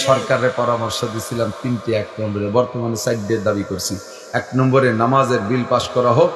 সরকারের পরামর্শ দিয়েছিলাম 3টে, 1 নম্বরে, বর্তমানে 4টে দাবি করছি। 1 নম্বরে নামাজের বিল পাস করা হোক,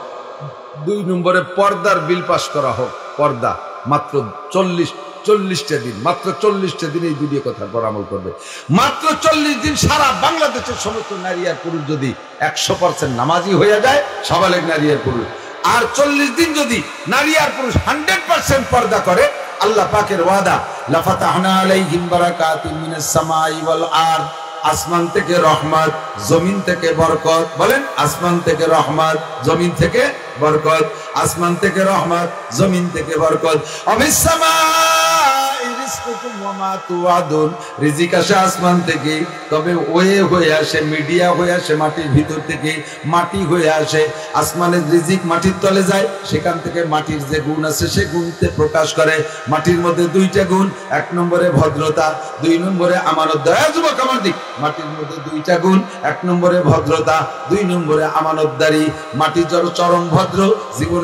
2 নম্বরে পর্দার বিল পাস করা হোক। পর্দা মাত্র 40টা দিন, মাত্র 40টা দিন এই দুটি কথার পর আমল করবে। মাত্র 40 দিন সারা বাংলাদেশের সমস্ত নারী আর পুরুষ যদি 100% নামাজি হয়ে যায়, সাবালেগ নারী আর পুরুষ, আর 40 দিন যদি নারী আর পুরুষ 100% পর্দা করে, আল্লাহ পাকের ওয়াদা, লাফাতাহনা আলাইহিম বারাকাতিন মিনাস সামাই ওয়াল আরদ, আসমান থেকে রহমত, জমিন থেকে বরকত। বলেন, আসমান থেকে রহমত, জমিন থেকে বরকত। আসমান থেকে রহমত, জমিন থেকে বরকত। আমিস সামাই রিজকুকুম ওয়া মা তুআদুন, রিজিক আসে আসমান থেকে, তবে ওয়ে হয়ে আসে, মিডিয়া হয়ে আসে মাটির ভিতর থেকে, মাটি হয়ে আসে। আসমানের রিজিক মাটির তলে যায়, সেখান থেকে মাটির যে গুণ আছে সে গুণতে প্রকাশ করে। মাটির মধ্যে 2টা গুণ, 1 নম্বরে ভদ্রতা, 2 নম্বরে আমানত। দয়া যুবক আমার দিক, মাটির মধ্যে 2টা গুণ, 1 নম্বরে ভদ্রতা, 2 নম্বরে আমানতদারি। মাটি চরম ভদ্র, জীবনে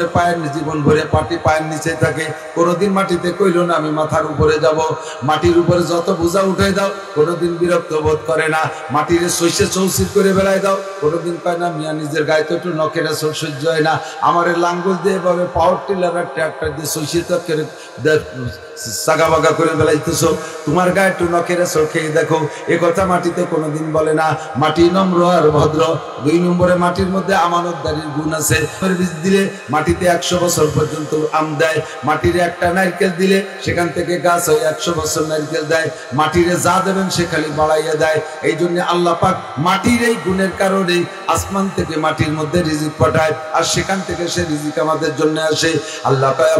জীবন ভরে পায়ের নিচে থাকে, কোনোদিন মাটিতে কইল না আমি মাথার উপরে যাব। মাটির উপরে যত বোঝা উঠে দাও, কোনোদিন বিরক্ত বোধ করে না। মাটির সইষে চৌচির করে বেড়ায় দাও, কোনোদিন কয় না মিয়া নিজের গায়ে তো একটু নখেরা সহ্য হয় না, আমার লাঙ্গল দিয়ে এভাবে পাওয়ার টিলার ট্রাক্টর দিয়ে সইষে তো সাগা বাগা করে বেড়াইতেছো, তোমার গায়ে একটু নখেরা খেয়ে দেখো। এ কথা মাটিতে কোনোদিন বলে না। মাটি নম্র আর ভদ্র। 2 নম্বরে মাটির মধ্যে আমানতদারির গুণ আছে। বীজ দিলে মাটিতে 100 বছর পর্যন্ত আম দেয়। মাটির একটা নারকেল দিলে সেখান থেকে গাছ হয় 100 বছর নারকেল দেয়। মাটিরে যা দেবেন সে খালি বাড়াইয়া দেয়। এই জন্য আল্লাহ পাক মাটির এই গুণের কারণেই আসমান থেকে মাটির মধ্যে রিজিক পাঠায়, আর সেখান থেকে সে রিজিক আমাদের জন্য আসে। আল্লাহ পাক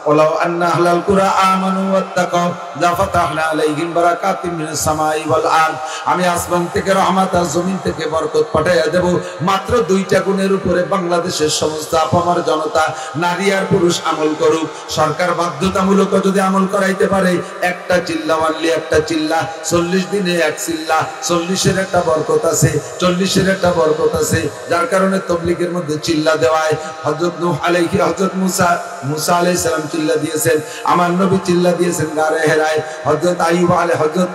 ওয়ালাউ আন্না আহলাল কুরা আমানু ওয়াত্তাকাউ লাফাতাহনা আলাইহিম বারাকাতিন মিনাস সামাই ওয়াল আরদ, আমি আসমান থেকে রহমত আর জমিন থেকে বরকত পাঠাইয়া দেব। মাত্র 2টা গুণের উপরে বাংলাদেশের সমস্ত আপামার জনতা, নারী আর পুরুষ আমল করুক। সরকার বাধ্যতামূলক যদি আমল করাইতে পারে, একটা চিল্লা মারলে একটা চিল্লা, 40 দিনে 1 চিল্লা, 40-এর একটা বরকত আছে, 40-এর একটা বরকত আছে। যার কারণে তাবলীগের মধ্যে চিল্লা দেওয়ায়, হযরত নূহ আলাইহি, হযরত মুসা আলাইহিস সালাম চিল্লা দিয়েছেন, আমার নবী চিল্লা দিয়েছেন গারে হেরায়, হযরত আইয়ুব আলাইহিস, হযরত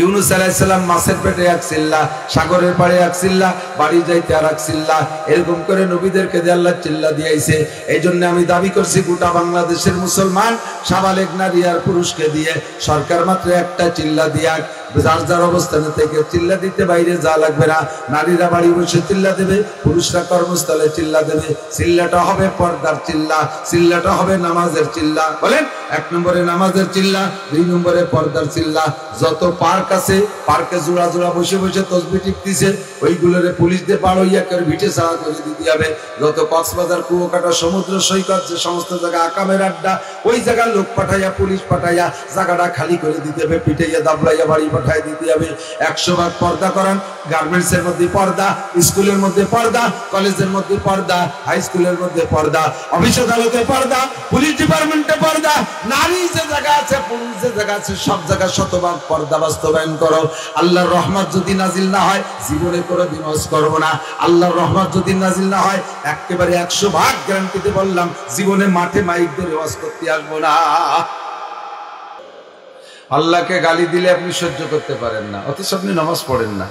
ইউনুস আলাইহিস সালাম মাছের পেটে 1 চিল্লা, সাগরের পাড়ে 1 চিল্লা, বাড়ি যাইতে আর 1 চিল্লা, এরকম করে নবীদেরকে দিয়ে আল্লাহ চিল্লা দিয়েছে। এই জন্য আমি দাবি করছি, গোটা বাংলাদেশের মুসলমান সাবালেগ নারী আর পুরুষকে দিয়ে সরকার মাত্র একটা চিল্লা দিয়াক। যার যার অবস্থানে থেকে চিল্লা দিতে বাইরে যা লাগবে না। নারীরা বাড়ি বসে চিল্লা দেবে, পুরুষরা কর্মস্থলে চিল্লা দেবে। চিল্লাটা হবে পর্দার চিল্লা, চিল্লাটা হবে নামাজের চিল্লা। বলেন, 1 নম্বরে নামাজের চিল্লা, 2 নম্বরে পর্দার চিল্লা। যত পার্ক আছে, পার্কে জোড়া জোড়া বসে বসে তসবিহ টিপতেছে, ওইগুলোরে পুলিশ দিয়ে পার হইয়া করে ভিটে ছাড়া করে দিতে হবে। যত কক্সবাজার, কুয়াকাটা, সমুদ্র সৈকত, যে সমস্ত জায়গা আকামের আড্ডা, ওই জায়গার লোক পাঠাইয়া, পুলিশ পাঠাইয়া জায়গাটা খালি করে দিতে হবে, পিটাইয়া দাবলাইয়া বাড়ি পাঠাই দিতে হবে। 100 ভাগ পর্দা করান। গার্মেন্টসের মধ্যে পর্দা, স্কুলের মধ্যে পর্দা, কলেজের মধ্যে পর্দা, হাই স্কুলের মধ্যে পর্দা, অফিস আদালতে পর্দা, পুলিশ ডিপার্টমেন্টে পর্দা। নারী যে জায়গা আছে, পুরুষ যে জায়গা আছে, সব জায়গায় শতভাগ পর্দা বাস্তবায়ন করো। আল্লাহর রহমত যদি নাজিল না হয়, জীবনে কোনোদিন হজ করবো না। আল্লাহর রহমত যদি নাজিল না হয়, একেবারে 100 ভাগ গ্যারান্টিতে বললাম, জীবনে মাঠে মাইক ধরে হজ করতে আসবো না। আল্লাহকে গালি দিলে আপনি সহ্য করতে পারেন না, অথচ আপনি নামাজ পড়েন না।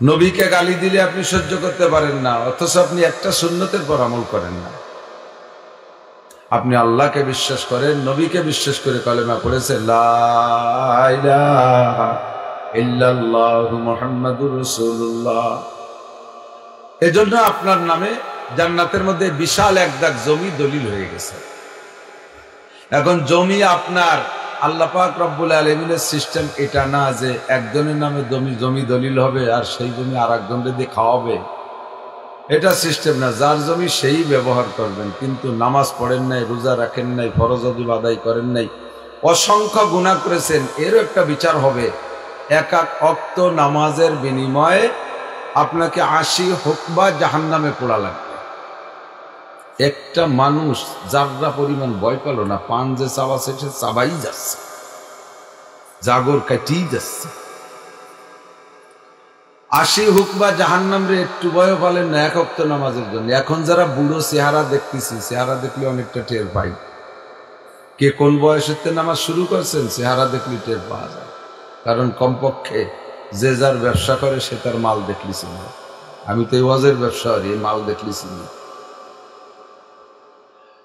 নবীকে গালি দিলে আপনি সহ্য করতে পারেন না, অথচ আপনি একটা সুন্নতের পর আমল করেন না। আপনি আল্লাহকে বিশ্বাস করেন, নবীকে বিশ্বাস করে কলেমা পড়েছেন, লা ইলাহা ইল্লাল্লাহু মুহাম্মাদুর রাসূলুল্লাহ। এজন্য আপনার নামে জান্নাতের মধ্যে বিশাল এক দাগ জমি দলিল হয়ে গেছে। এখন জমি আপনার, আল্লাহ পাক রব্বুল আলামিনের সিস্টেম এটা না যে একজনের নামে জমি দলিল হবে আর সেই জমি আর একজনের দিয়ে খাওয়াবে, এটা সিস্টেম না। যার জমি সেই ব্যবহার করবেন। কিন্তু নামাজ পড়েন নাই, রোজা রাখেন নাই, ফরজ ওয়াজিব আদায় করেন নাই, অসংখ্য গুনাহ করেছেন, এরও একটা বিচার হবে। 1 ওয়াক্ত নামাজের বিনিময়ে আপনাকে 80 হুকবা জাহান্নামে পোড়া লাগবে। একটা মানুষ যারা পরিমাণ ভয় পেল না, পান যে চাওয়া সে চাবাই যাচ্ছে, জাগর কাটিয়ে যাচ্ছে। 80 হুকবা জাহান্নাম রে একটু ভয় পালেন না 1 ওয়াক্ত নামাজের জন্য। এখন যারা বুড়ো চেহারা দেখতেছি, চেহারা দেখলে অনেকটা টের পাই। কে কোন বয়সেতে নামাজ শুরু করছেন চেহারা দেখলি টের পাওয়া যায়, কারণ কমপক্ষে যে যার ব্যবসা করে সে তার মাল দেখলিছি না। আমি তো এই ওয়াজের ব্যবসা করি, এই মাল দেখলিছি না।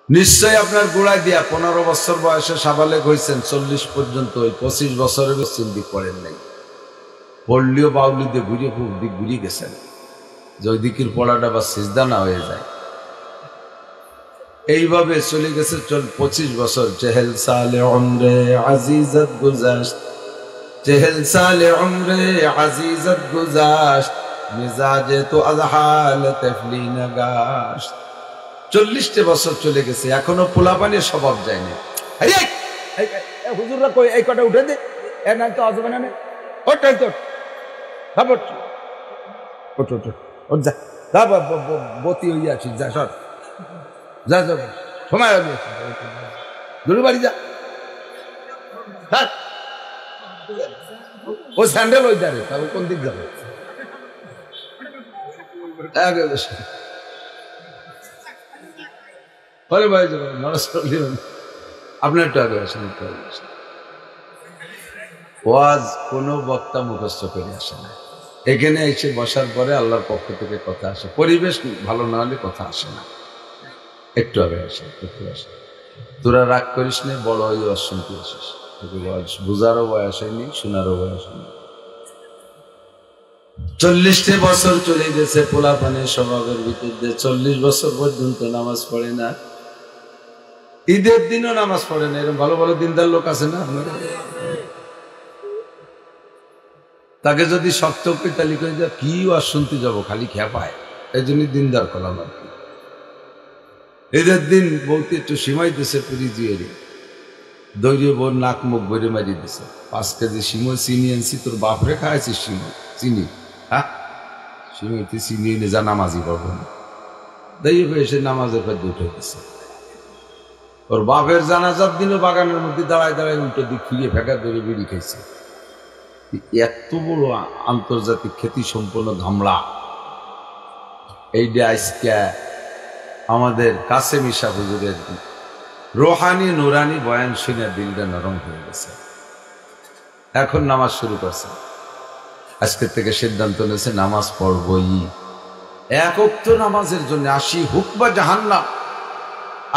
নিশ্চয় আপনার গোড়ায় দিয়া 15 বছর বয়সে সাবালেক হয়েছেন, 40 পর্যন্ত ওই 25 বছরের চিন্তি করেন নাই। পড়লিও বাউলি দিয়ে ঘুরিয়ে দিক ঘুরিয়ে গেছেন যে ওই দিকের পড়াটা বা সিজদা না হয়ে যায়। এইভাবে চলে গেছে 25 বছর। চেহেল সালে উমরে আজিজত গুজাশত, চেহেল সালে উমরে আজিজত গুজাশত, মিজাজে তো আজহাল তফলি নগাশ। 40 বছর চলে গেছে, এখনো পোলাপানের স্বভাব যায়নি। হুজুররা কই এই কটা উঠে দে, এর নাম তো আসবে না। ওঠ ওঠ ওঠ ওঠ ওঠ ওঠ যা যা, বতি হইয়া আছিস, যা সর যা যা, সময় হবে, দুলু বাড়ি যা। ও স্যান্ডেল ওই দাঁড়ে, তবে কোন দিক যাবে? আপনার একটু আগে আসেন, একটু আগে আসেন। ওয়াজ কোনো বক্তা মুখস্থ করে আসে না, এখানে এসে বসার পরে আল্লাহর পক্ষ থেকে কথা আসে। পরিবেশ ভালো না হলে কথা আসে না। একটু আগে আসে, একটু আসে। তোরা রাগ করিস না, বড় হয়ে অশুনতে আসিস। বুঝারও বয়স হয়নি, শোনারও বয়স হয়নি। 40 বছর চলে গেছে পোলাপানের স্বভাবের ভিতরে। 40 বছর পর্যন্ত নামাজ পড়ে না, ঈদের দিনও নামাজ পড়ে না। এরকম ভালো ভালো দিনদার লোক আছে না? তাকে যদি শক্ত পিতালি করে যা কি আর শুনতে যাবো, খালি খেয়া পায়। এই জন্যই দিনদার করলাম আর কি। ঈদের দিন বলতে একটু সিমাই দিছে, পুরি দিয়ে দৈরে বোর নাক মুখ বেড়ে মারিয়ে দিছে। 5 কেজি সিমই চিনি আনছি, তোর বাপরে খাইছিস সিমই চিনি? হ্যাঁ, সিমইতে চিনি এনে যা নামাজি পাবো না। দৈবে এসে নামাজের পর উঠে গেছে। ওর বাপের জানাজার দিনও বাগানের মধ্যে দাঁড়ায় দাঁড়ায় উল্টো দিক ফিরিয়ে ফেঁকা ধরে বিড়ি খাইছে। এত বড় আন্তর্জাতিক খ্যাতি সম্পন্ন ধামড়া এইটা আজকে আমাদের কাসেম ঈসা হুজুরের রোহানি নুরানি বয়ান শুনে দিলটা নরম হয়ে গেছে। এখন নামাজ শুরু করছে, আজকের থেকে সিদ্ধান্ত নিয়েছে নামাজ পড়বই। এক ওয়াক্ত নামাজের জন্য 80 হুকবা জাহান্নাম।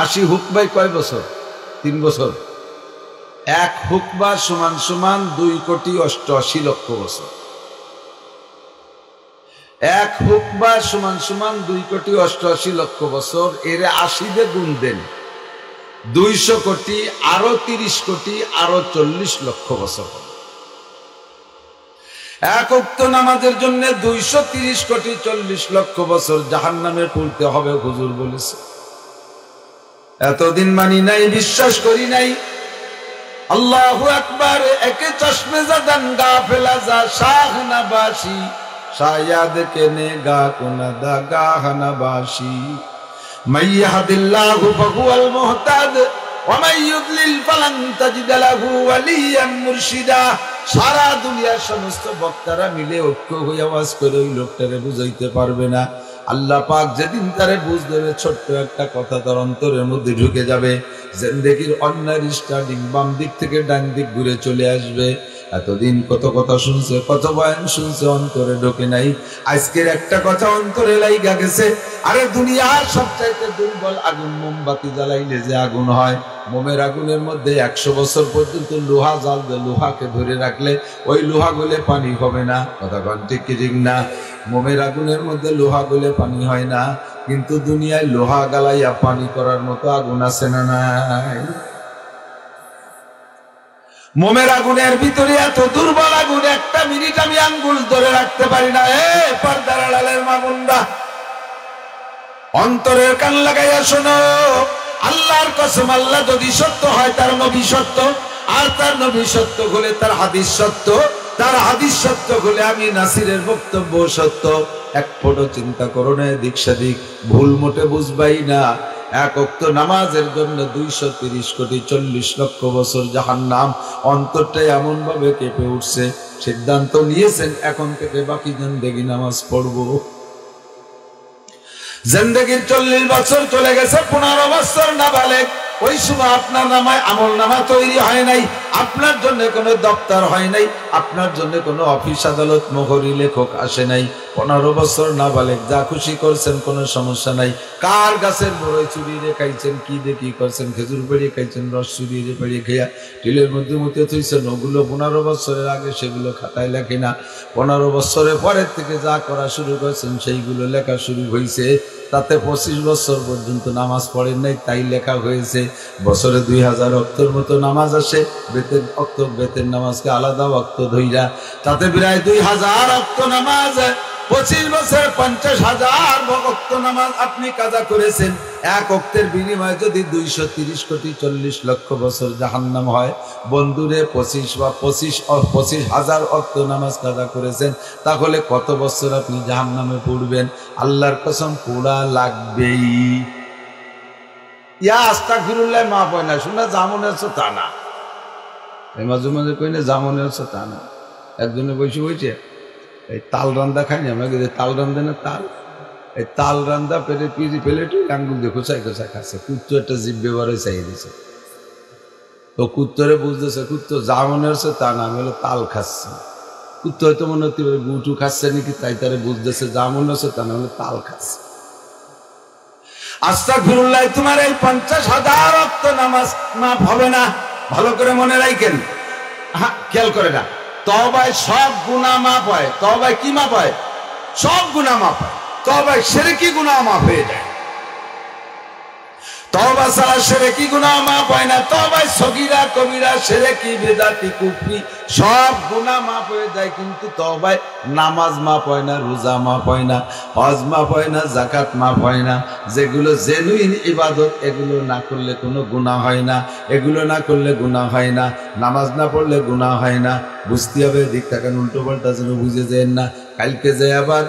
80 হুকবাই কয় বছর? 3 বছর। এক হুকবা সমান সমান 2,88,00,000 বছর। এক হুকবা সমান সমান 2,88,00,000 বছর। এর 80 দিয়ে গুণ দেন, 200 কোটি, আরো 30 কোটি, আরো 40 লক্ষ বছর। এক ওয়াক্ত নামাজের জন্য 230 কোটি 40 লক্ষ বছর জাহান্নামে পড়তে হবে হুজুর বলেছে। এতদিন মানি নাই, বিশ্বাস করি নাই। আল্লাহু আকবার। একে চশমে জাদান গাফেলা যা শাহ নাবাসি, শায়াদ কেনে গা কুনাদা গাহনাবাসি। মাইয়াহদিল্লাহু ফাহুয়াল মুহতাদ ওয়া মাইয়ুদলিল ফালান তাজিদ লাহু ওয়ালিয়াম মুরশিদা। সারা দুনিয়ার সমস্ত বক্তারা মিলে ঐক্য হয়ে আওয়াজ করে ওই লোকটারে বুঝাইতে পারবে না। আল্লাহ পাক যেদিন তারে বুঝ দেবে, ছোট্ট একটা কথা তার অন্তরের মধ্যে ঢুকে যাবে। জিন্দেগির অন্যায় স্টার্টিং বাম দিক থেকে ডান দিক ঘুরে চলে আসবে। এতদিন কত কথা শুনছে, কত বয়ান শুনছে, অন্তরে ঢোকে নাই। আজকের একটা কথা অন্তরে লাইগা গেছে। আরে দুনিয়ার সবচাইতে দুর্বল আগুন মোমবাতি জ্বালাইলে যে আগুন হয়, মোমের আগুনের মধ্যে 100 বছর পর্যন্ত লোহা জাল দিয়ে লোহাকে ধরে রাখলে ওই লোহা গলে পানি হবে না। কথা কন ঠিক কি ঠিক না? মোমের আগুনের মধ্যে লোহা গলে পানি হয় না, কিন্তু দুনিয়ায় লোহা গালাইয়া পানি করার মতো আগুন আছে না নাই? মোমের আগুনের ভিতরে এত দুর্বল আগুন, একটা মিনিট আমি আঙ্গুল ধরে রাখতে পারি না। পর্দার আড়ালের মা বোনরা, অন্তরের কান লাগাইয়া শোনো। আল্লাহর কসম, আল্লাহ যদি সত্য হয় তার নবী সত্য, আর তার নবী সত্য হলে তার হাদিস সত্য, তার হাদিস সত্য হলে আমি নাসিরের বক্তব্য সত্য। এক ফোঁটা চিন্তা করো না এদিক সেদিক, ভুল মোটে বুঝবাই না। এক ওয়াক্ত নামাজের জন্য 230 কোটি 40 লক্ষ বছর জাহান্নাম। অন্তরটা এমন ভাবে কেঁপে উঠছে, সিদ্ধান্ত নিয়েছেন এখন থেকে বাকি জিন্দেগি নামাজ পড়বো। জিন্দেগির 40 বছর চলে গেছে, 15 বছর নাবালেগ। ওই সময় আপনার নামায় আমল নামা তৈরি হয় নাই, আপনার জন্য কোনো দপ্তর হয় নাই, আপনার জন্য কোনো অফিস আদালত মোহরি লেখক আসে নাই। 15 বছর নাবালেগ যা খুশি করছেন, কোনো সমস্যা নাই। কার গাছের বড়ই চুরিয়ে খাইছেন, কি দিয়ে কি করছেন, খেজুর পেড়িয়ে খাইছেন, রস চুরিয়ে পেড়িয়ে খেয়া টিলের মধ্যে মুতে থইছেন, ওগুলো 15 বছরের আগে সেগুলো খাতায় লেখে না। 15 বছরের পরের থেকে যা করা শুরু করছেন সেইগুলো লেখা শুরু হয়েছে। তাতে 25 বছর পর্যন্ত নামাজ পড়েন নাই, তাই লেখা হয়েছে। বছরে 2000 ওয়াক্তের মতো নামাজ আসে, বেতের ওয়াক্ত, বেতের নামাজকে আলাদা ওয়াক্ত ধইরা, তাতে প্রায় 2000 ওয়াক্ত নামাজ। 25 বছর 50,000 ওয়াক্ত নামাজ আপনি কাজা করেছেন। এক ওয়াক্তের বিনিময়ে যদি 230 কোটি 40 লক্ষ বছর জাহান্নাম হয়, বন্ধুরে 25,000 ওয়াক্ত নামাজ কাজা করেছেন, তাহলে কত বছর আপনি জাহান্নামে পড়বেন? আল্লাহর কসম পোড়া লাগবেই। ইয়া আস্তাগফিরুল্লাহ মাফ হয় না, শোনা জামনে আছো তা না, এই মাঝে মাঝে কই না জামনে আছো তা না। একজনে বসে বসে এই তাল রান্দা খাই না, আমাকে তাল রান্দা না তাল, এই তাল রান্দা পেরে পিড়ি ফেলে আঙ্গুল দিয়ে খোঁচাই খোঁচা খাচ্ছে। কুত্তো একটা জীব ব্যবহারে চাই দিছে, তো কুত্তরে বুঝতেছে কুত্তো জামনে আছে তা না, আমি হলো তাল খাচ্ছে। কুত্তো হয়তো মনে হতে পারে গুটু খাচ্ছে নাকি, তাই তারে বুঝতেছে জামনে আছে তা না, হলো তাল খাচ্ছে। আস্তাগফিরুল্লাহ, তোমার এই 50,000 ওয়াক্ত নামাজ মাফ হবে না, ভালো করে মনে রাখেন। হ্যাঁ, খেয়াল করে না, তওবায় সব গুনাহ মাফ হয়। তওবায় কি মাফ হয়? সব গুনাহ মাফ হয়। তওবায় শিরকি গুনাহ মাফ হয়ে যায়। তওবা ছাড়া শিরকি গুনাহ মাফ হয় না। তওবায় সগীরা কবিরা শিরকি বিদআতি কুফরি সব গুনাহ মাফ হয়ে যায়, কিন্তু তওবায় নামাজ মাফ হয় না, রোজা মাফ হয় না, হজ মাফ হয় না, যাকাত মাফ হয় না। যেগুলো জেনুইন ইবাদত, এগুলো না করলে কোনো গুনাহ হয় না, এগুলো না করলে গুনাহ হয় না। নামাজ না পড়লে গুনাহ হয় না। বুঝতে হবে, দিক থাকেন উল্টো পাল্টা যেন বুঝে যায় না। কালকে যে আবার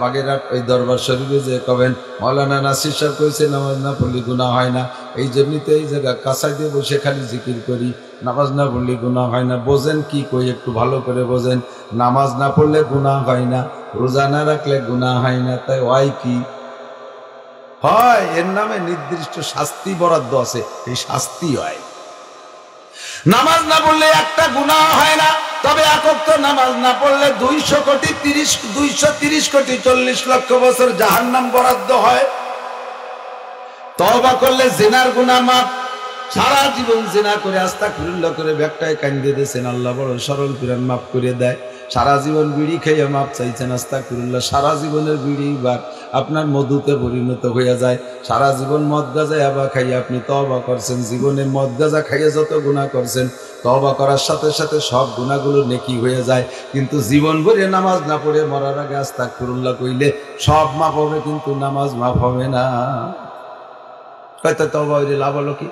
বাগেরহাট ওই দরবার শরীফে যে কবেন মৌলানা নাসির সাহেব কইছে নামাজ না পড়লে গুনাহ হয় না। এই জন্যই তো এই জায়গা কাছাই দিয়ে বসে খালি জিকির করি, নামাজ না পড়লে গুনাহ হয় না। বোঝেন কি কই, একটু ভালো করে বোঝেন। নামাজ না পড়লে গুনাহ হয় না, রোজা না রাখলে গুনাহ হয় না। তাই হয় কি হয়, এর নামে নির্দিষ্ট শাস্তি বরাদ্দ আছে, এই শাস্তি হয়। নামাজ না পড়লে একটা গুনাহ হয় না, তবে এক ওয়াক্ত নামাজ না পড়লে 230 কোটি 40 লক্ষ বছর জাহান্নাম বরাদ্দ হয়। তওবা করলে জিনার গুনাহ মাফ। সারা জীবন জিনা করে আস্তাগফিরুল্লাহ করে ব্যাগটায় কান্দে দিয়েছেন, আল্লাহ বড় সরল পিরান মাফ করে দেয়। সারা জীবন বিড়ি খেয়ে মাপ চাইছেন, আস্তাগফিরুল্লাহ, সারা জীবনের বিড়ি বার আপনার মধুতে পরিণত হয়ে যায়। সারা জীবন মদ গাঁজা আবার খাইয়ে আপনি তওবা করছেন, জীবনে মদ গাঁজা খাইয়ে যত গুনাহ করছেন, তওবা করার সাথে সাথে সব গুনাহগুলো নেকি হয়ে যায়। কিন্তু জীবন ভরে নামাজ না পড়ে মরার আগে আস্তাগফিরুল্লাহ কইলে সব মাফ হবে, কিন্তু নামাজ মাফ হবে না। কয়টা তওবা হইলে লাভ হলো কি?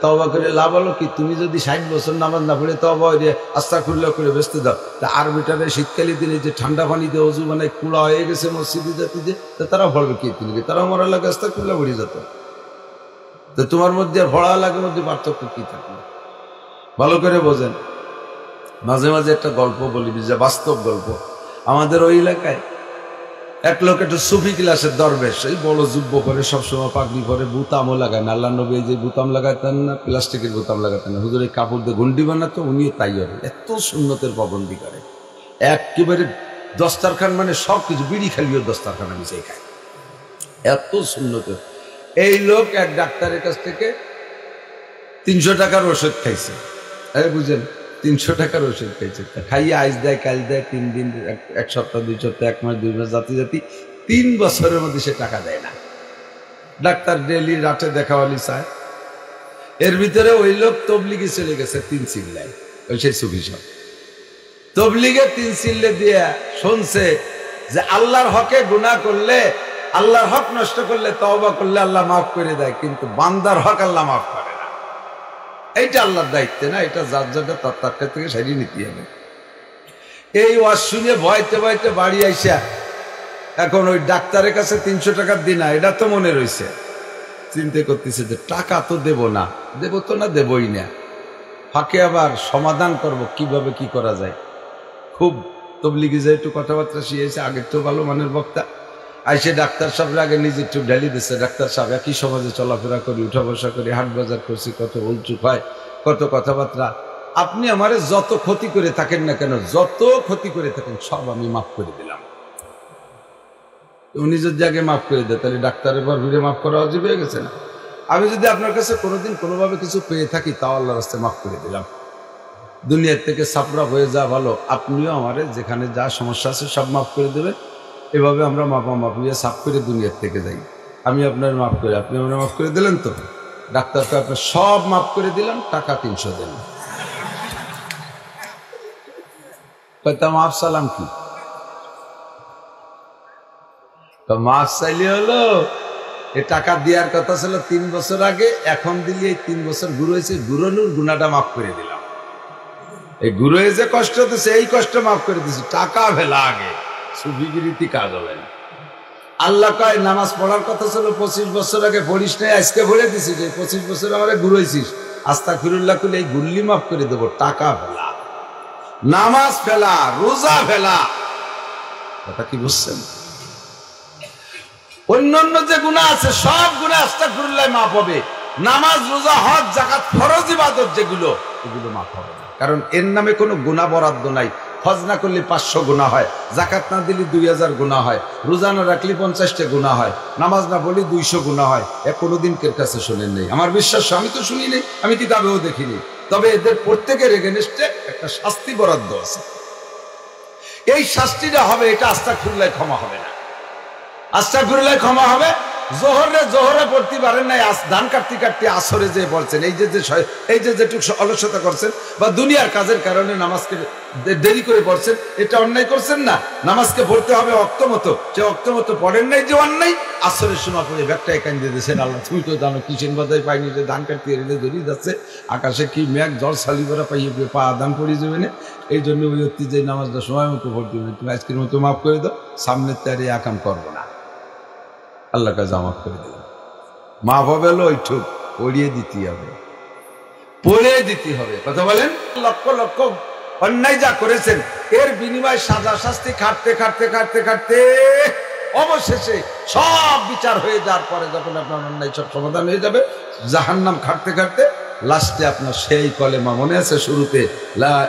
তওবা করে লাভ হলো কি? তুমি যদি 60 বছর নামাজ না পড়ে তওবা হইলে আস্তাগফিরুল্লাহ করে ব্যস্ত দাও, তা আরবিটারে শীতকালে দিনে যে ঠান্ডা পানিতে অজু মানে কুড়া হয়ে গেছে মসজিদে জাতি যে, তা তারা ভরবে কি? তুমি তারা মরা লাগে আস্তাগফিরুল্লাহ পড়ে যেত, তো তোমার মধ্যে আর ভরা লাগের মধ্যে পার্থক্য কি থাকবে? ভালো করে বোঝেন। মাঝে মাঝে একটা গল্প বলি, যে বাস্তব গল্প। আমাদের ওই এলাকায় এক লোক একটু সুফি ক্লাসের দরবেশ, এই বড় যুব্য করে, সবসময় পাগড়ি পরে, বুতামও লাগায় না। আল্লাহ নবী যে বুতাম লাগাতেন না, প্লাস্টিকের বুতাম লাগাতেন না, হুজুর এই কাপড় দিয়ে গন্ডি বানাতো, উনিও তাই হবে। এত সুন্নতের পাবন্দি করে, একেবারে দস্তারখান মানে সব কিছু, বিড়ি খালিও দস্তারখানা মিশাই খায়, এত সুন্নতের। এই লোক এক ডাক্তারের কাছ থেকে 300 টাকার ওষুধ খাইছে। বুঝলেন, 300 টাকার ওষুধ খাইছে, খাইয়ে আইস দেয়, কাল দেয়, 3 দিন, 1 সপ্তাহ, 2 সপ্তাহ, 1 মাস, 2 মাস, জাতি 3 বছরের মধ্যে সে টাকা দেয় না। ডাক্তার ডেলি রাতে দেখাওয়ালি চায়। এর ভিতরে ওই লোক তবলিগে চলে গেছে 3 চিল্লায়, ওই সেই সুফি সব তবলিগে 3 চিল্লে দিয়ে শুনছে যে আল্লাহর হকে গুনাহ করলে, আল্লাহর হক নষ্ট করলে, তওবা করলে আল্লাহ মাফ করে দেয়, কিন্তু বান্দার হক আল্লাহ মাফ করে না। এইটা আল্লাহর দায়িত্ব না, এটা যার জায়গা তার থেকে সারিয়ে নিতে হবে। এই ওয়াজ শুনে ভয়তে ভয়তে বাড়ি আইসা এখন ওই ডাক্তারের কাছে 300 টাকার দিনা, এটা তো মনে রয়েছে। চিন্তা করতেছে যে টাকা তো দেব না, দেব তো না, দেবই না, ফাঁকে আবার সমাধান করব কিভাবে কি করা যায়। খুব তবলিগি যে একটু কথাবার্তা শিখেছে, আগের তো ভালো মানের বক্তা। আইসে ডাক্তার সাহেবের আগে নিজে একটু ঢালি দিচ্ছে, ডাক্তার সাহেব একই সমাজে চলাফেরা করি, উঠা বসা করি, হাট বাজার করছি, কত উলচুক হয়, কত কথাবার্তা, আপনি আমারে যত ক্ষতি করে থাকেন না কেন, যত ক্ষতি করে থাকেন সব আমি মাফ করে দিলাম। নিজের জায়গায় মাফ করে দেয়, তাহলে ডাক্তারের পর ভিড়ে মাফ করা অজীব হয়ে গেছে না? আমি যদি আপনার কাছে কোনোদিন কোনোভাবে কিছু পেয়ে থাকি, তাও আল্লাহর রাস্তায় মাফ করে দিলাম। দুনিয়ার থেকে সাপড়া হয়ে যা ভালো, আপনিও আমারে যেখানে যা সমস্যা আছে সব মাফ করে দেবেন। এভাবে আমরা মাপিয়ে সাফ করে দুনিয়ার থেকে যাই। আমি আপনার মাফ করে, আপনি আমরা মাফ করে দিলেন তো, ডাক্তারকে আপনার সব মাফ করে দিলাম, টাকা 300 দেন। মাফ সালাম কি? মাফ চাইলে হলো, এ টাকা দেওয়ার কথা ছিল 3 বছর আগে, এখন দিলে এই 3 বছর গুরু হয়েছে, গুরুনুর গুনাটা মাফ করে দিলাম। এই গুরু হয়ে যে কষ্ট হতেছে, এই কষ্ট মাফ করে দিছি, টাকা ভেলা আগে, সুফিগিরিতি কাজ হবে না। আল্লাহ কয় নামাজ পড়ার কথা ছিল 25 বছর আগে, পড়িস নাই, আজকে বলে দিছি যে 25 বছর আমার গুরু হয়েছিস, আস্তাগফিরুল্লাহ করলে এই গুল্লি মাফ করে দেবো। টাকা ফেলা, নামাজ ফেলা, রোজা ফেলা, কথা কি বুঝছেন? অন্যান্য যে গুনাহ আছে সব গুনাহ আস্তাগফিরুল্লাহ মাফ হবে, নামাজ, রোজা, হজ, যাকাত, ফরজ ইবাদত যেগুলো, এগুলো মাফ হবে না, কারণ এর নামে কোনো গুনাহ বরাদ্দ নাই। হজ না করলে 500 গুনাহ হয়, জাকাত না দিলে 2000 গুনাহ হয়, রোজা না রাখলে 50টা গুনাহ হয়, নামাজ না বলি 200 গুনাহ হয়। এ কোনোদিন কের কাছে শুনেন নেই, আমার বিশ্বাস আমি তো শুনি নেই, আমি কিতাবেও দেখিনি। তবে এদের প্রত্যেকের এগেনস্টে একটা শাস্তি বরাদ্দ আছে, এই শাস্তিটা হবে, এটা আস্তাগফিরুল্লাহ ক্ষমা হবে না। আস্তাগফিরুল্লাহ ক্ষমা হবে জোহরে পড়তে পারেন নাই, ধান কাটতে কাটতে আসরে যে পড়ছেন, এই যে যেটুকু অলসতা করছেন বা দুনিয়ার কাজের কারণে নামাজকে দেরি করে পড়ছেন, এটা অন্যায় করছেন না। নামাজকে পড়তে হবে অক্ত মতো, সে অক্ত মতো পড়েন নাই, যে অন্যায়। আসরের সময় পড়ে ব্যাগটায় কান দিয়ে দিয়েছেন, আল্লাহ তুমি তো জানো কিচেন বাজায় পাইনি, যে ধান কাটতে এলে দড়িয়ে যাচ্ছে, আকাশে কি মেঘ, জল সালিবেরা পাইয়ে পা আদান পড়ে যাবে না, এই জন্য ওই অতি যে নামাজটা সময় মতো পড়তে হবে, তুমি আজকের মতো মাফ করে দাও, সামনের তারে আকাম করবো না। আল্লাহ কাছে মাফ করে দিলাম। মাফ হবে ওইটুক পড়িয়ে দিতে হবে, পড়িয়ে দিতে হবে। কথা বলেন, লক্ষ লক্ষ অন্যায় যা করেছেন, এর বিনিময়ে সাজা শাস্তি খাটতে খাটতে খাটতে খাটতে অবশেষে সব বিচার হয়ে যাওয়ার পরে যখন আপনার অন্যায় সব সমাধান হয়ে যাবে, জাহান্নাম খাটতে খাটতে লাস্টে আপনার সেই কলেমা মনে আছে শুরুতে,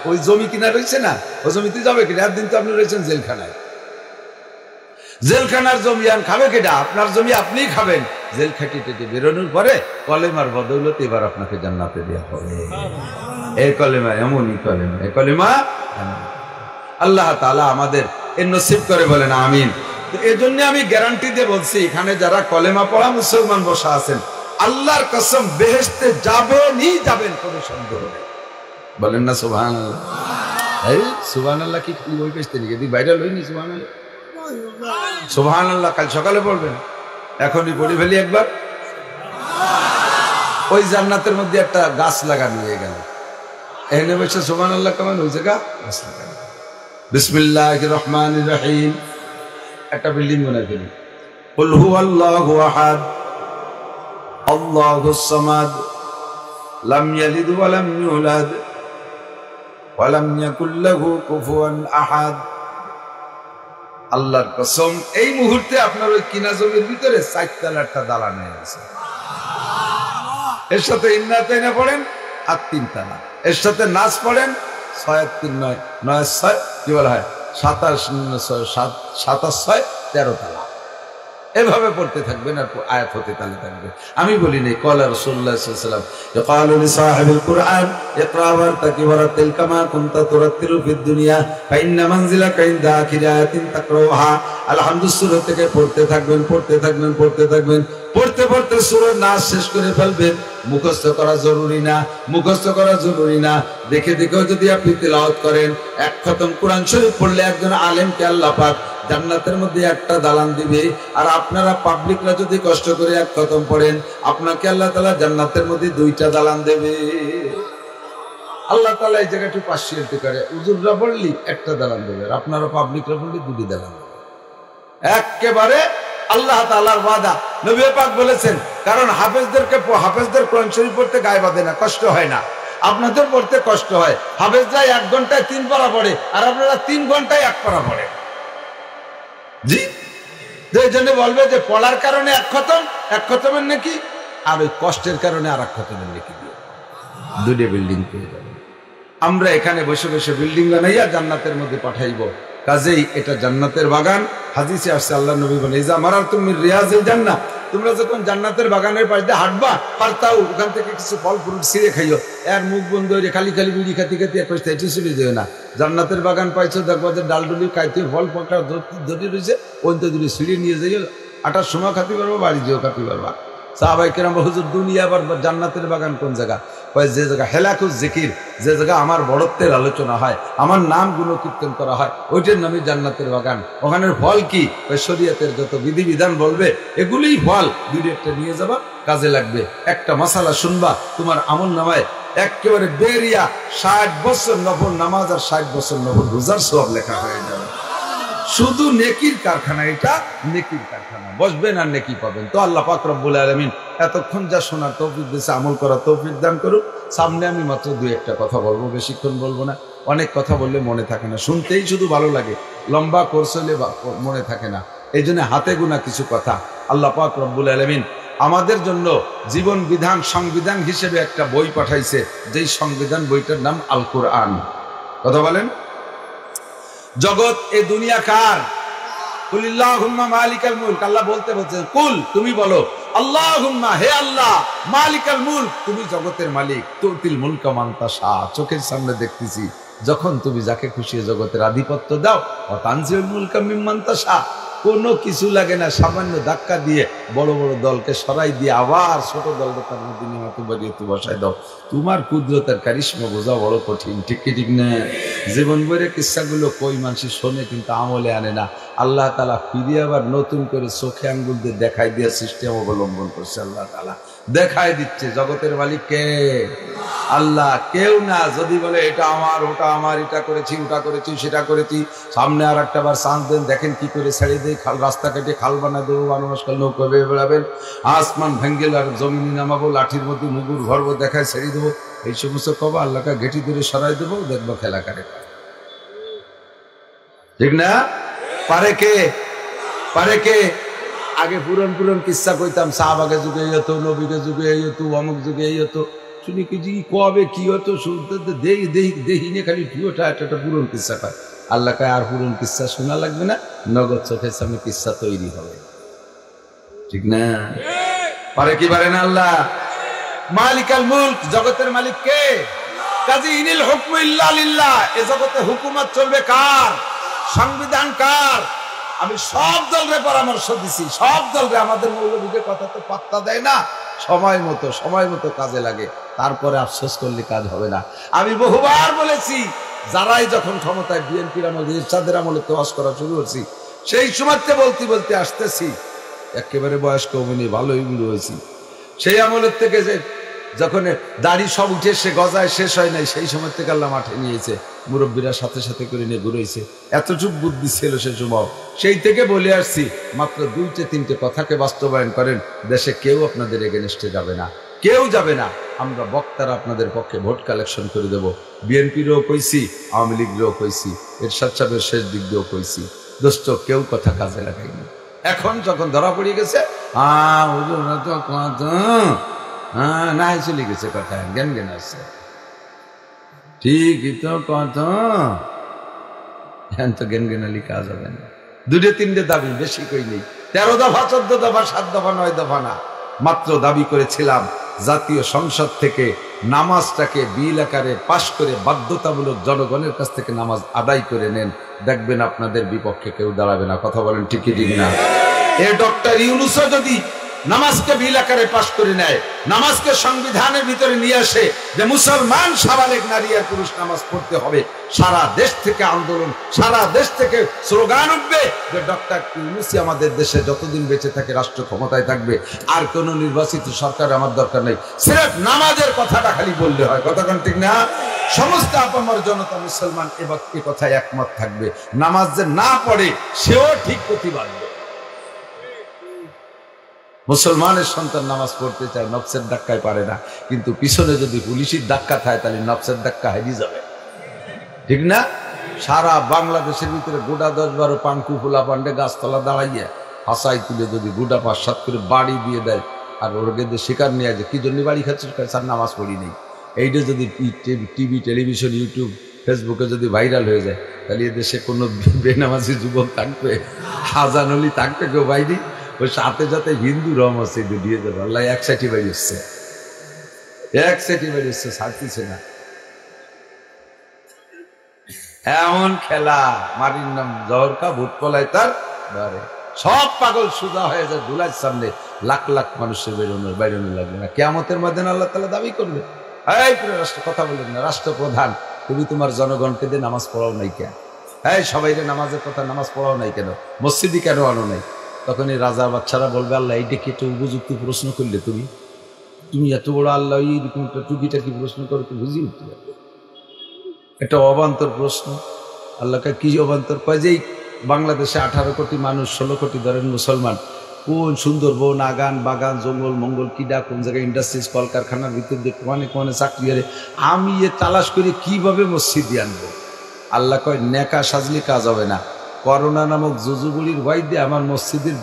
ওই জমি কিনা রয়েছে না, ওই জমিতে যাবে কিনা, একদিন তো আপনি রয়েছেন জেলখানায়, জেলখানার জমি আন খাবে কেটা, আপনার জমি আপনিই খাবেন। জেল খাটি টেটে বেরোনোর পরে কলেমার বদৌলতে এবার আপনাকে জান্নাতে দেওয়া হবে। এই কলেমা এমনই কলেমা, এই কলেমা আল্লাহ তাআলা আমাদের এর নসিব করে, বলেন আমিন। তো এই জন্য আমি গ্যারান্টি দিয়ে বলছি, এখানে যারা কলেমা পড়া মুসলমান বসা আছেন, আল্লাহর কসম বেহেশতে যাবেনই যাবেন, কোনো সন্দেহ নেই। বলেন না সুবহানাল্লাহ? এই সুবহানাল্লাহ কি খালি ওই পেছতে নাকি ভাইরাল হয়নি? সুবহানাল্লাহ, সুবহানাল্লাহ কাল সকালে পড়বেন, এখনই পড়ে ফেলি একবার। ওই জান্নাতের মধ্যে একটা গাছ লাগানো হয়ে গেল, এখানে বসে সুবহানাল্লাহ কেমন হয়েছে, গাছ লাগানো। বিসমিল্লাহির রহমানির রহিম, একটা বিল্ডিং বানাই ফেলি। কুল হুয়াল্লাহু আহাদ আল্লাহুস সামাদ লাম ইয়ালিদ ওয়া লাম ইউলাদ ওয়া লাম ইয়াকুল লাহু কুফুয়ান আহাদ। আল্লাহর কসম, এই মুহূর্তে আপনার ওই কিনা জমির ভিতরে 4 তলার একটা দালান হয়ে আছে, এর সাথে ইন্নাতাইনা পড়েন আর 3 তালা, এর সাথে নাচ পড়েন 6 আর 3 9 9 6 কি বলা হয় 27 7 6 13 তালা, এভাবে পড়তে থাকবেন আর আয়াত হতে তালে থাকবে। আমি বলি নাই, ক্বালা রাসূলুল্লাহ সাল্লাল্লাহু আলাইহি ওয়াসাল্লাম ইয়াকালু লিসাহিবিল কুরআন ইকরা ওয়ারতাকি ওয়ারাতিল কামা কুনতা তুরাতিলু ফিদ দুনিয়া ফা ইন্না মানজিলাকা ইনদা আখিরাতিন তাকরাউহা। আলহামদুলিল্লাহ সূরা থেকে পড়তে থাকবেন, পড়তে থাকবেন, পড়তে থাকবেন, পড়তে পড়তে সূরা নাস শেষ করে ফেলবেন। মুখস্থ করা জরুরি না, মুখস্থ করা জরুরি না, দেখে দেখেও যদি আপনি তিলাওয়াত করেন, এক খতম কোরআন শরীফ পড়লে একজন আলেমকে আল্লাহ পাক জান্নাতের মধ্যে একটা দালান দিবে। আর আপনারা পাবলিকরা যদি কষ্ট করে এক খতম পড়েন, আপনাকে আল্লাহ তাআলা জান্নাতের মধ্যে 2টা দালান দেবে। আল্লাহ তাআলা এই জায়গাটা পার্সিয়ালিটি করে, হুজুররা পড়লি একটা দালান দেবে, আর আপনারা পাবলিকরা পড়লি 2টি দালান দেবে। একেবারে আল্লাহ তাআলার ওয়াদা। নবী পাক বলেছেন, কারণ হাফেজদের কোরআন শরীফ পড়তে গায়ে বাঁধে না, কষ্ট হয় না, আপনাদের পড়তে কষ্ট হয়। হাফেজরা 1 ঘন্টায় 3 পারা পড়ে, আর আপনারা 3 ঘন্টায় 1 পারা পড়ে। জি, এই জন্য বলবে যে পড়ার কারণে এক খতমের নাকি, আর ওই কষ্টের কারণে আর এক খতমের নাকি দিয়ে দুটো বিল্ডিং পেয়ে যাবে। আমরা এখানে বসে বসে বিল্ডিং বানাইয়া জান্নাতের মধ্যে পাঠাইব। কাজেই এটা জান্নাতের বাগান। হাদিসে আসছে আল্লাহ নবী বলেন, ইজা মারারতুম মিন রিয়াজিল জান্নাহ, তোমরা যখন জান্নাতের বাগানের পাশ দিয়ে হাঁটবা, ফারতাউ, ওখান থেকে কিছু ফল ফ্রুট ছিঁড়ে খাইও। এর মুখ বন্ধ হয়ে খালি খালি বিড়ি খাতে খাতে এক পাশে এটি চলে যেও না। জান্নাতের বাগান পাইছো, দেখবো যে ডালডুলি খাইতে ফল পাকা ধরে রয়েছে, অন্ত দূরে ছিঁড়ে নিয়ে যাইও। আটার সময় খাতে পারবো, বাড়ি যেও খাতে পারবা। সাহাবায়ে কেরাম হুজুর দুনিয়া আবার জান্নাতের বাগান কোন জায়গা? যে জায়গা হেলাকুজ জিকির, যে জায়গা আমার বড়ত্বের আলোচনা হয়, আমার নাম গুণকীর্তন করা হয়, ওইটার নামই জান্নাতের বাগান। ওখানের ফল কি? শরীয়তের যত বিধিবিধান বলবে এগুলোই ফল। দুটো একটা নিয়ে যাবা, কাজে লাগবে। একটা মাসালা শুনবা, তোমার আমল নামায় একেবারে বেরিয়া 60 বছর নফল নামাজ আর 60 বছর নফল রোজার সওয়াব লেখা হয়ে যাবে। শুধু নেকির কারখানা, এটা নেকির কারখানা। বসবেন আর নেকি পাবেন। তো আল্লাহ পাক রব্বুল আলামিন এতক্ষণ যা শোনার তৌফিক দিয়েছে, আমল করার তৌফিক দান করুক। সামনে আমি মাত্র 2-1টা কথা বলবো, বেশিক্ষণ বলবো না। অনেক কথা বললে মনে থাকে না, শুনতেই শুধু ভালো লাগে, লম্বা কোর্স হলে মনে থাকে না। এই জন্য হাতে গোনা কিছু কথা আল্লাহ পাক রব্বুল আলামিন আমাদের জন্য জীবন বিধান, সংবিধান হিসেবে একটা বই পাঠাইছে, যেই সংবিধান বইটার নাম আল কোরআন। কথা বলেন। জগৎ এ দুনিয়া কার? কুলিল্লাহুম্মা মালিকাল মুলক, আল্লাহ বলতে বলছেন, কুল, তুমি বলো, আল্লাহুম্মা, হে আল্লাহ, মালিকাল মুলক, তুমি জগতের মালিক, তুতিল মুলকা মান তাশা, চোখের সামনে দেখতেছি, যখন তুমি যাকে খুশি জগতের আধিপত্য দাও, ওয়া তানজিউল মুলকা মিম্মান তাশা, কোনো কিছু লাগে না, সামান্য ধাক্কা দিয়ে বড় বড় দলকে সরাই দিয়ে আবার ছোট দলকে তার মধ্যে নিয়মিত বাড়িয়ে বসাই দাও। তোমার কুদরতের কারিশমা বোঝা বড় কঠিন, ঠিক কি ঠিক না? জীবন বইয়ের কিস্সাগুলো কই মানুষ শোনে কিন্তু আমলে আনে না। আল্লাহ তাআলা ফিরিয়ে আবার নতুন করে চোখে আঙ্গুল দিয়ে দেখাই দিয়ে সিস্টেম অবলম্বন করছে। আল্লাহ তাআলা দেখাই দিচ্ছে জগতের মালিক কে? আল্লাহ, কেউ না। যদি বলে এটা আমার, ওটা আমার, এটা করেছি, ওটা করেছি, সেটা করেছি, সামনে আর একটা বার চান্স দেন, দেখেন কি করে ছেড়ে দেয়, খাল রাস্তা কেটে খাল বানা দেবো, মানুষকাল নৌকা বেয়ে বেড়াবেন, আসমান ভেঙ্গেল আর জমিনে নামাবো, লাঠির মধ্যে মুগুর ভরবো, দেখায় ছেড়ে দেবো, এই সমস্ত কবা আল্লাহকে ঘেটি ধরে সরাই দেবো, দেখবো খেলা কারে। ঠিক না? পারে কে? পারে কে? আগে পুরন পুরন কিস্সা কইতাম, সাহাবাগে যুগে এই হতো, নবীকে যুগে এই হতো, অমুক যুগে এই হতো, শুনি কি কবে কি হতো দেহিনে খালি টুয়োটা একটা পুরন কিস্সা পায়। আল্লাহ কায় আর পুরন কিস্সা শোনা লাগবে না, নগদ চোখের সামনে কিস্সা তৈরি হবে। ঠিক না? পারে কি পারে না? আল্লাহ মালিকাল মুলক, জগতের মালিক কে? কাজী ইনিল হুকমু ইল্লা লিল্লাহ, এ জগতে হুকুমত চলবে কার? সংবিধান কার? আমি সব দলরে পরামর্শ দিছি, সব দলরে, আমাদের মৌলবীদের কথা তো পাত্তা দেয় না, সময় মতো কাজে লাগে, তারপরে আফসোস করলে কাজ হবে না। আমি বহুবার বলেছি, যারাই যখন ক্ষমতায়, বিএনপির আমলে, ইরশাদের আমলে তোয়াজ করা শুরু করছি, সেই সময়তে বলতে আসতেছি, একেবারে বয়স্ক অভিনয় ভালোই বুড়ো হয়েছি, সেই আমলের থেকে যে যখন দাড়ি সব উঠে সে গজায় শেষ হয় নাই, সেই সময় থেকে আল্লাহ মাঠে নিয়েছে, মুরব্বীরা সাথে সাথে করে নিয়ে ঘুরেছে, এতটুক বুদ্ধি ছিল সে সময়। সেই থেকে বলে আসছি, মাত্র 2-3টে কথাকে বাস্তবায়ন করেন, দেশে কেউ আপনাদের এগেনস্টে যাবে না, কেউ যাবে না। আমরা বক্তারা আপনাদের পক্ষে ভোট কালেকশন করে দেব। বিএনপিরও কইছি, আওয়ামী লীগেরও কইছি, এরশাদ সাহেবের শেষ দিক দিয়েও কইছি, দোস্ত কেউ কথা কাজে লাগাইনি। এখন যখন ধরা পড়ে গেছে, না চলে গেছে কথা, জ্ঞান আসছে, ঠিকই তো কথা, তো জ্ঞানালি কাজ হবে না। 2-3টে দাবি, বেশি কই নেই, 13 দফা 14 দফা 7 দফা 9 দফা না, মাত্র দাবি করেছিলাম জাতীয় সংসদ থেকে নামাজটাকে বিল আকারে পাশ করে বাধ্যতামূলক জনগণের কাছ থেকে নামাজ আদায় করে নেন, দেখবেন আপনাদের বিপক্ষে কেউ দাঁড়াবে না। কথা বলেন ঠিক কি ঠিক না? এ ডক্টর ইউনূসও যদি নামাজকে বিল আকারে পাশ করে নেয়, নামাজকে সংবিধানের ভিতরে নিয়ে আসে যে মুসলমান সাবালেগ নারী আর পুরুষ নামাজ পড়তে হবে, সারা দেশ থেকে আন্দোলন, সারা দেশ থেকে স্লোগান উঠবে যে ডক্টর ইউনূসই আমাদের দেশে যতদিন বেঁচে থাকে রাষ্ট্র ক্ষমতায় থাকবে, আর কোন নির্বাচিত সরকার আমার দরকার নেই, সির্ফ নামাজের কথাটা খালি বললে হয়। কথা কোন ঠিক না? সমস্ত আপামর জনতা মুসলমান এবার এ কথায় একমত থাকবে, নামাজ যে না পড়ে সেও ঠিক প্রতিবাদ। মুসলমানের সন্তান নামাজ পড়তে চায়, নফসের ধাক্কায় পারে না, কিন্তু পিছনে যদি পুলিশের ধাক্কা থাকে তাহলে নফসের ধাক্কা হারিয়ে যাবে। ঠিক না? সারা বাংলাদেশের ভিতরে গোটা 10-12 পাঙ্কু ফুলা পান্ডে গাছতলা দাঁড়াইয়া হাসাই তুলে যদি গোটা 5-7 করে বাড়ি দিয়ে দেয় আর ওর গেদে শিকার নিয়ে যায় কি জন্য বাড়ি খাচ্ছিস স্যার নামাজ পড়ি নেই, এইটা যদি টিভি টেলিভিশন ইউটিউব ফেসবুকে যদি ভাইরাল হয়ে যায় তাহলে এদেশে কোনো বেনামাজি যুবক থাকবে, আজান হলি থাকবে কেউ বাইরে, ওই সাথে সাথে হিন্দু মসজিদে দিয়ে দেবে। আল্লাহ এক সাইটি বাড়ি হচ্ছে, এক সাইটি বাড়ি হচ্ছে, ছাড়তেছে না। এমন খেলা মারির নাম জহরকা ভূত পলায় তার বারে সব পাগল সুদা হয়ে যায় দুলার সামনে, লাখ লাখ মানুষের বেরোনো লাগবে না। কিয়ামতের ময়দানে আল্লাহ তাআলা দাবি করবে, এই পুরো রাষ্ট্র কথা বলেন না, রাষ্ট্রপ্রধান তুমি তোমার জনগণকে দিয়ে নামাজ পড়াও নাই কেন? এই সবাইকে নামাজের কথা নামাজ পড়াও নাই কেন? মসজিদে কেন আনো নাই? তখন এই রাজা বাচ্চারা বলবে আল্লাহ এইটা কি একটা উপযুক্ত প্রশ্ন করলে, তুমি এত বড় আল্লাহ এইরকম একটা টুকিটা কি প্রশ্ন করো তো বুঝি উঠতে পারবে, এটা অবান্তর প্রশ্ন। আল্লাহকে কি অবান্তর কয় যে বাংলাদেশে 18 কোটি মানুষ, 16 কোটি ধরেন মুসলমান, কোন সুন্দরবন আগান বাগান জঙ্গল মঙ্গল কিডা কোন জায়গায় ইন্ডাস্ট্রিজ কলকারখানার ভিতর দিয়ে কোনে চাকরি আরে আমি এ তালাশ করে কিভাবে মসজিদে আনবো? আল্লাহ কয় নেকা সাজলি কাজ হবে না, করোনা নামক জুজুবুলির ভয় দিয়ে আমার মসজিদের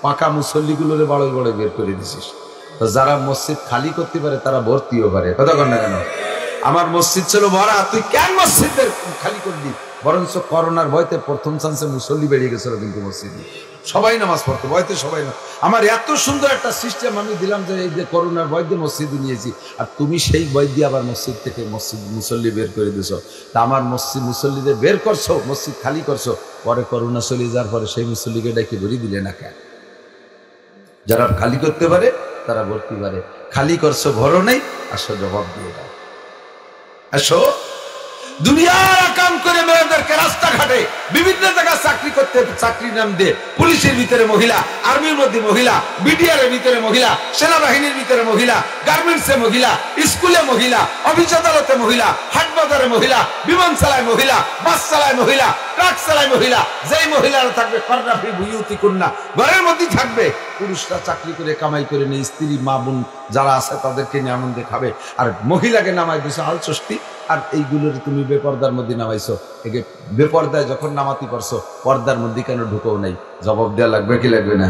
পাকা মুসল্লিগুলোরে বড় বড় বের করে দিছিস। তো যারা মসজিদ খালি করতে পারে তারা ভর্তিও পারে, কথা কন না কেন? আমার মসজিদ ছিল ভরা, তুই কেন মসজিদের খালি করলি? বরঞ্চ করোনার ভয়তে প্রথম চান্সে মুসল্লি বেরিয়ে গেছিল, কিন্তু মসজিদে সবাই নামাজ পড়তো ভয়তে সবাই না। আমার এত সুন্দর একটা সিস্টেম আমি দিলাম যে এই যে করোনার ভয় দিয়ে মসজিদে নিয়েছি, আর তুমি সেই ভয় দিয়ে আবার মসজিদ থেকে মুসল্লি বের করে দিছো। তা আমার মসজিদ মুসল্লিদের বের করছো, মসজিদ খালি করছো, পরে করোনা চলে যাওয়ার পরে সেই মুসল্লিকে ডাকে ভরি দিলে না কেন? যারা খালি করতে পারে তারা ভর্তি পারে, খালি করছো ভরো নেই, আসো জবাব দিয়ে দাও। আসো দুনিয়ার কাম করে মেয়েদেরকে রাস্তাঘাটে বিভিন্ন জায়গায় চাকরি করতে, চাকরির নাম দিয়ে পুলিশের ভিতরে মহিলা, আর্মির মধ্যে মহিলা, বিডিআর এর ভিতরে মহিলা, সেনাবাহিনীর ভিতরে মহিলা, গার্মেন্টসে মহিলা, স্কুলে মহিলা, অফিস আদালতে মহিলা, হাট বাজারে মহিলা, বিমান চালায় মহিলা, বাস চালায় মহিলা, ট্রাক চালায় মহিলা। যেই মহিলারা থাকবে কর্ণা ফি বুয়ুতি কুন্না, ঘরের মধ্যেই থাকবে। পুরুষরা চাকরি করে কামাই করে নিয়ে স্ত্রী মা বোন যারা আছে তাদেরকে নিয়ে আনন্দে খাবে, আর মহিলাকে নামাই দিছো আলচষ্টি। আর এইগুলোর তুমি বেপর্দার মধ্যে নামাইছো, একে বেপর্দায় যখন নামাতি পারছো পর্দার মধ্যে কেন ঢুকো নাই? জবাব দেওয়া লাগবে কি লাগবে না?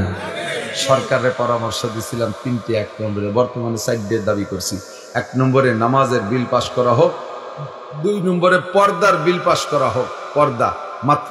সরকারের পরামর্শ দিছিলাম 3টে, 1 নম্বরে বর্তমানে 4 দাবি করছি। 1 নম্বরে নামাজের বিল পাশ করা হোক, 2 নম্বরে পর্দার বিল পাশ করা হোক। পর্দা মাত্র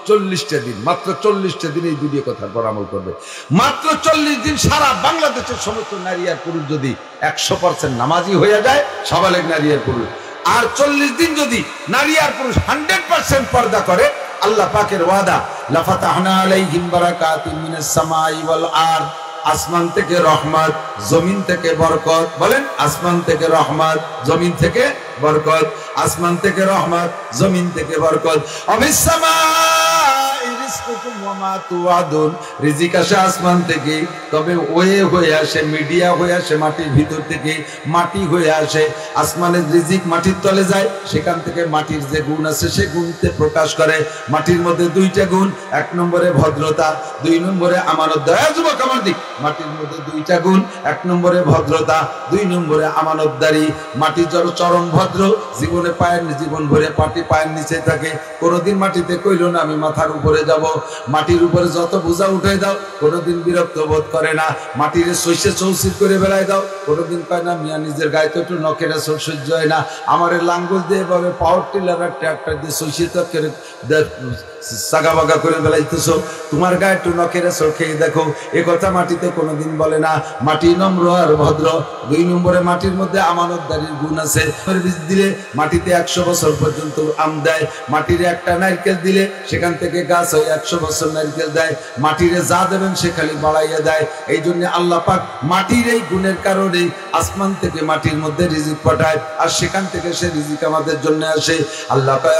40টা দিন, মাত্র 40টা দিন এই দুটি কথা আমল করবে। মাত্র 40 দিন সারা বাংলাদেশের সমস্ত নারী আর পুরুষ যদি 100% নামাজি হয়ে যায়, সাবালেগ নারী আর পুরুষ, আর 40 দিন যদি নারী আর পুরুষ 100% পর্দা করে, আল্লাহ পাকের ওয়াদা লাফাতাহনা আলাইহিম বারাকাতিন মিনাস সামাই ওয়াল আরদ, আসমান থেকে রহমত, জমিন থেকে বরকত। বলেন আসমান থেকে রহমত, জমিন থেকে বরকত, আসমান থেকে রহমত, জমিন থেকে বরকত। আমিস সামাই রিজকুকুম ওয়া মা তুআদুন, রিজিক আসে আসমান থেকে, তবে ওয়ে হয়ে আসে, মিডিয়া হয়ে আসে মাটির ভিতর থেকে, মাটি হয়ে আসে। আসমানের রিজিক মাটির তলে যায়, সেখান থেকে মাটির যে গুণ আছে সে গুণতে প্রকাশ করে। মাটির মধ্যে 2টা গুণ, 1 নম্বরে ভদ্রতা, 2 নম্বরে আমানত। দয়া যুবক আমার দিক, মাটির মধ্যে 2টা গুণ, 1 নম্বরে ভদ্রতা, 2 নম্বরে আমানতদারি। মাটি চরম ভদ্র, জীবনে জীবন ভরে পায়ের নিচে থাকে, কোনোদিন মাটিতে কইল না আমি মাথার উপরে যাব। মাটির উপরে যত বোঝা উঠে দাও, কোনোদিন বিরক্ত বোধ করে না। মাটির সইষে চৌচির করে বেড়ায় দাও, কোনোদিন কয় না মিয়া নিজের গায়ে তো একটু নখের সহ্য হয় না, আমার লাঙ্গল দিয়ে এভাবে পাওয়ার টিলার ট্রাক্টর দিয়ে সইষে তো সাগা বাগা করে বেড়াইতেছো, তোমার গায়ে একটু নখের খেয়ে দেখো। এ কথা মাটিতে কোনোদিন বলে না। মাটি নম্র আর ভদ্র। 2 নম্বরে মাটির মধ্যে আমানতদারির গুণ আছে। বীজ দিলে মাটিতে 100 বছর পর্যন্ত আম দেয়। মাটির একটা নারকেল দিলে সেখান থেকে গাছ হয় 100 বছর নারকেল দেয়। মাটিরে যা দেবেন সে খালি বাড়াইয়া দেয়। এই জন্য আল্লাহ পাক মাটির এই গুণের কারণে আসমান থেকে মাটির মধ্যে রিজিক পাঠায়, আর সেখান থেকে সে রিজিক আমাদের জন্য আসে। আল্লাহ কয়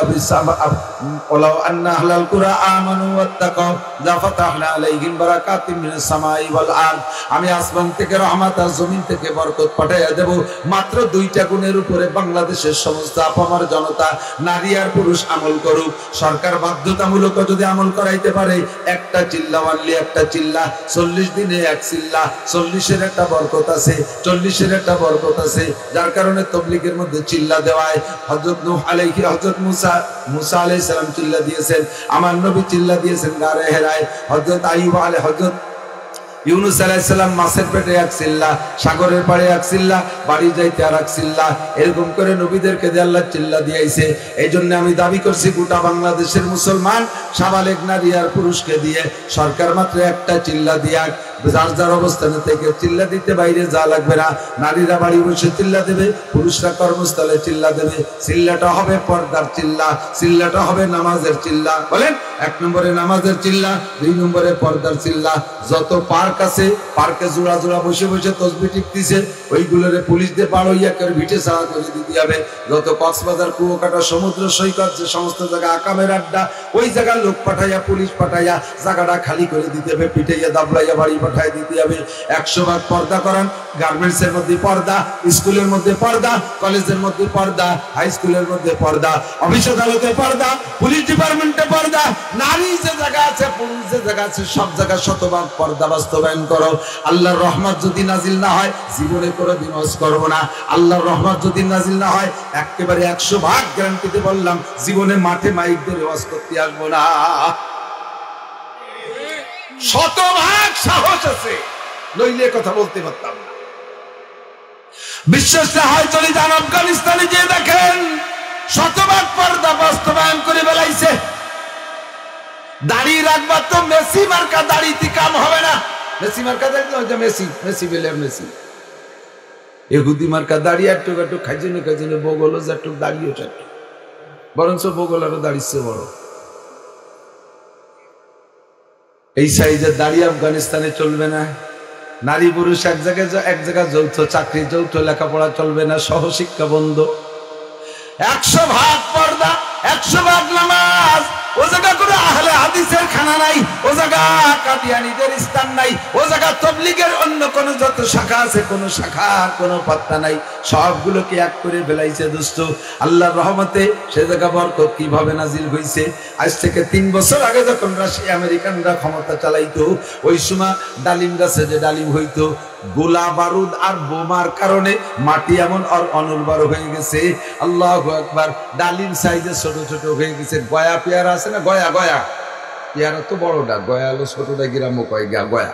ওয়ালাউ আন্না আহলাল কুরআ আমানু ওয়াত্তাকাউ লাফাতাহনা আলাইহিম বারাকাতিন মিনাস সামাই ওয়াল আরদ, আমি আসমান থেকে রহমত আর জমিন থেকে বরকত পাঠাইয়া দেব। মাত্র 2টা গুণের উপরে বাংলাদেশের সমস্ত আপামার জনতা নারী আর পুরুষ আমল করুক। সরকার বাধ্যতামূলক যদি আমল করাইতে পারে। একটা চিল্লা মারলে একটা চিল্লা, 40 দিনে এক চিল্লা, 40-এর একটা বরকত আছে, 40-এর একটা বরকত আছে, যার কারণে তবলিগের মধ্যে চিল্লা দেওয়ায়। হযরত নূহ আলাইহি, হযরত মুসা আলাইহিস সালাম চিল্লা দিয়েছেন, আমার নবী চিল্লা দিয়েছেন গারে হেরায়, হযরত আইয়ুব আলাইহি, হযরত ইউনুস আলাইহিস সালাম মাছের পেটে এক চিল্লা, সাগরের পাড়ে এক চিল্লা, বাড়ি যাইতে আর এক চিল্লা, এরকম করে নবীদেরকে দিয়ে আল্লাহ চিল্লা দিয়েছে। এই জন্য আমি দাবি করছি গোটা বাংলাদেশের মুসলমান সাবালেগ নারী আর পুরুষকে দিয়ে সরকার মাত্র একটা চিল্লা দিয়াক, যার যার অবস্থানে থেকে চিল্লা দিতে বাইরে যা লাগবে না। নারীরা বাড়ি বসে চিল্লা দেবে, পুরুষরা কর্মস্থলে চিল্লা দেবে। চিল্লাটা হবে পর্দার চিল্লা, চিল্লাটা হবে নামাজের চিল্লা। বলেন, 1 নম্বরে নামাজের চিল্লা, 2 নম্বরে পর্দার চিল্লা। যত পার্ক আছে, পার্কে জোড়া জোড়া বসে বসে তসবিহ টিপতেছে, ওইগুলোরে পুলিশ দিয়ে পার হইয়া করে ভিটে ছাড়া করে দিতে হবে। যত কক্সবাজার, কুয়াকাটা, সমুদ্র সৈকত, যে সমস্ত জায়গা আকামের আড্ডা, ওই জায়গায় লোক পাঠাইয়া, পুলিশ পাঠাইয়া জায়গাটা খালি করে দিতে হবে, পিটাইয়া দাবলাইয়া বাড়ি পাঠাই দিতে হবে। 100 ভাগ পর্দা করান। গার্মেন্টসের মধ্যে পর্দা, স্কুলের মধ্যে পর্দা, কলেজের মধ্যে পর্দা, হাই স্কুলের মধ্যে পর্দা, অফিস আদালতে পর্দা, পুলিশ ডিপার্টমেন্টে পর্দা, নারী যে জায়গা আছে, পুরুষ যে জায়গা আছে, সব জায়গায় 100 ভাগ পর্দা বাস্তবায়ন করো। আল্লাহর রহমত যদি নাজিল না হয়, জীবনে কোনোদিন হজ করব না। আল্লাহর রহমত যদি নাজিল না হয়, একেবারে 100 ভাগ গ্যারান্টিতে বললাম, জীবনে মাঠে মাইক ধরে হজ করতে আসবো না। 100 ভাগ সাহস আছে, নইলে কথা বলতে পারতাম না। বিশ্বাস না হয় চলে যান আফগানিস্তানে, যে দেখেন 100 ভাগ পর্দা বাস্তবায়ন করে বেলাইছে। দাড়ি রাখবা তো মেসি মার্কা দাড়িতে কাম হবে না। মেসি মার্কা দাড়ি তো মেসি, মেসি বেলে মেসি। এহুদি মার্কা দাড়ি একটু একটু খাইজনে খাইজনে বগলও যাটুক, দাড়িও চাটুক, বরঞ্চ বগল আরো দাড়িচ্ছে বড়। এই সাইজের দাড়ি আফগানিস্তানে চলবে না। নারী পুরুষ এক জায়গায় যৌথ চাকরি, যৌথ লেখাপড়া চলবে না, সহশিক্ষা বন্ধ। 100 ভাগ পর্দা, 100 ভাগ নামাজ। ও জায়গা করে আহলে হাদিসের খানা নাই, ও জায়গা কাদিয়ানীদের স্থান নাই, ও জায়গা তবলিগের অন্য কোন যত শাখা আছে, কোন শাখার কোনো পাত্তা নাই, সবগুলোকে এক করে ফেলাইছে দোস্ত। আল্লাহর রহমতে সে জায়গা বরকত কিভাবে নাজিল হইছে। আজ থেকে 3 বছর আগে যখন রাশিয়া আমেরিকানরা ক্ষমতা চালাইতো, ওই সময় ডালিম গাছে যে ডালিম হইতো, গোলা বারুদ আর বোমার কারণে মাটি এমন অনুর্বর হয়ে গেছে। আল্লাহু আকবার। ডালিম সাইজে ছোট ছোট হয়ে গেছে। গয়া পেয়ারা আছে না, গয়া গয়া পেয়ারা তো বড়টা, গয়া হলো ছোটটা, গ্রামও কয় গয়া।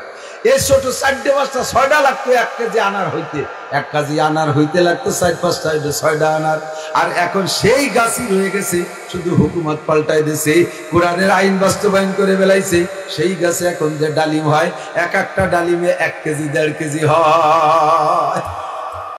এই ছোট 4-5টা 6টা লাগতো 1 কেজি আনার হইতে, 1 কেজি আনার হইতে লাগতো 4-5টা, 6টা আনার। আর এখন সেই গাছই রয়ে গেছে, শুধু হুকুমত পাল্টাই দিয়েছে, কোরআনের আইন বাস্তবায়ন করে বেলাইছে। সেই গাছে এখন যে ডালিম হয়, এক একটা ডালিমে 1 কেজি 1.5 কেজি হয়।